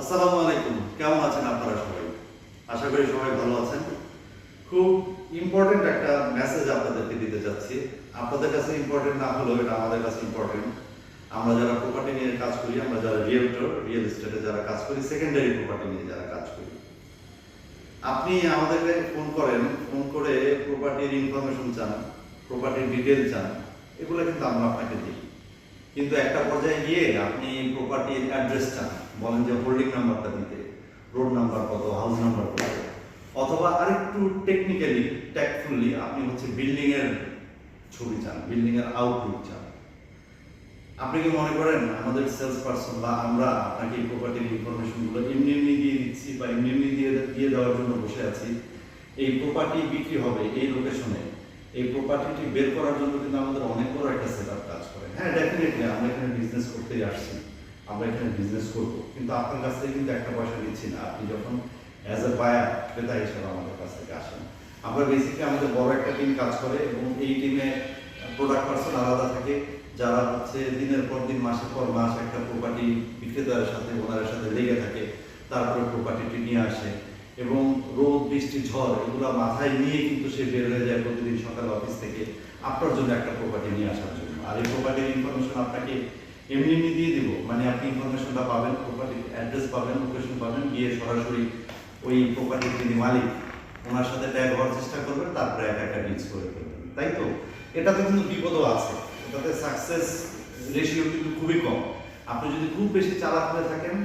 আসসালামু আলাইকুম, কেমন আছেন আপনারা সবাই? আশা করি সবাই ভালো আছেন। খুব ইম্পর্টেন্ট একটা মেসেজ আপনাদেরকে দিতে চাচ্ছি। আপনাদের কাছে ইম্পর্টেন্ট না হলেও এটা আমাদের কাছে ইম্পর্টেন্ট। আমরা যারা প্রপার্টি নিয়ে কাজ করি, আমরা যারা রিয়েল এস্টেটে যারা কাজ করি, সেকেন্ডারি প্রপার্টি নিয়ে যারা কাজ করি, আপনি আমাদেরকে ফোন করেন, ফোন করে প্রপার্টির ইনফরমেশন চান, প্রপার্টির ডিটেল চান, এগুলো কিন্তু আমরা আপনাকে দিই। কিন্তু একটা পর্যায়ে গিয়ে আপনি প্রপার্টির অ্যাড্রেস চান, বলেন যে হোল্ডিং নাম্বারটা দিতে, রোড নাম্বার কত, হাউস নাম্বার কত, অথবা আরেকটু টেকনিক্যালি ট্যাক্টফুলি আপনি বিল্ডিং এর ছবি চান, বিল্ডিং এর আউটলুক চান। আপনি কি মনে করেন আমাদের সেলস পারসন বা আমরা আপনাকে এই প্রপার্টির ইনফরমেশনগুলো এমনি এমনি দিয়ে দিচ্ছি বা এমনি এমনি দিয়ে দেওয়ার জন্য বসে আছি? এই প্রপার্টি বিক্রি হবে এই লোকেশনে, এই প্রপার্টিটি বের করার জন্য কিন্তু আমাদের অনেক বড় একটা সেটআপ কাজ করে। হ্যাঁ, ডেফিনেটলি আমরা এখানে বিজনেস করতেই আসছি, আমরা এখানে বিজনেস করব, কিন্তু আপনার কাছ থেকে কিন্তু একটা পয়সা নিচ্ছি না। আপনি যখন অ্যাজ এ বায়ার, ক্রেতা হিসেবে আমাদের কাছ থেকে আসেন, আমরা বেসিক্যালি আমাদের বড় একটা টিম কাজ করে এবং এই টিমে প্রোডাক্ট পার্সন আলাদা থাকে, যারা দিনের পর দিন মাসের পর মাস একটা প্রপার্টি বিক্রেতার সাথে ওনারের সাথে লেগে থাকে, তারপরে প্রপার্টিটি নিয়ে আসে এবং রোদ বৃষ্টি ঝড় এগুলো মাথায় নিয়ে কিন্তু সে বের হয়ে যায় প্রতিদিন সকাল অফিস থেকে আপনার জন্য একটা প্রপার্টি নিয়ে আসার জন্য। আর এই প্রপার্টির ইনফরমেশন আপনাকে এমনি এমনি দিয়ে দিব, মানে আপনি ইনফরমেশনটা পাবেন, প্রপার্টির অ্যাড্রেস পাবেন, লোকেশন পাবেন, গিয়ে সরাসরি ওই প্রপার্টির যিনি মালিক ওনার সাথে ট্যাগ হওয়ার চেষ্টা করবেন, তারপরে একটা ডিলস করে ফেলবেন, তাই তো? এটাতে কিন্তু বিপদও আছে, এটাতে সাকসেস রেশিও কিন্তু খুবই কম। আপনি যদি খুব বেশি চালাক হয়ে থাকেন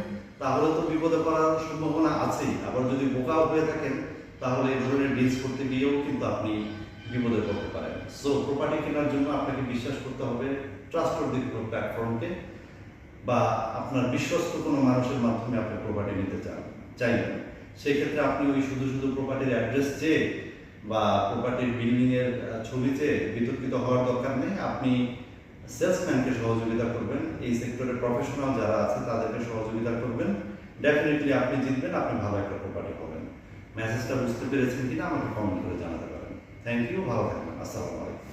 তাহলে তো বিপদে পড়ার সম্ভাবনা আছেই, আবার যদি বোকাও হয়ে থাকেন তাহলে এই ধরনের ডিলস করতে গিয়েও কিন্তু আপনি বিপদে পড়তে পারেন। সো প্রপার্টি কেনার জন্য আপনাকে বিশ্বাস করতে হবে ট্রাস্টওয়ার্দি কোনো প্ল্যাটফর্মকে, বা আপনার বিশ্বস্ত কোনো মানুষের মাধ্যমে আপনি প্রপার্টি নিতে চাইবেন। সেই ক্ষেত্রে আপনি ওই শুধু শুধু প্রপার্টির অ্যাড্রেস চেয়ে বা প্রপার্টির বিল্ডিং এর ছবি চেয়ে বিতর্কিত হওয়ার দরকার নেই। আপনি সেলসম্যানকে সহযোগিতা করবেন, এই সেক্টরে প্রফেশনাল যারা আছে তাদেরকে সহযোগিতা করবেন, ডেফিনেটলি আপনি জিতবেন, আপনি ভালো একটা প্রপার্টি পাবেন। মেসেজটা বুঝতে পেরেছেন কিনা আমাকে কমেন্ট করে জানাতে পারেন। থ্যাংক ইউ, ভালো থাকবেন। আসসালামু আলাইকুম।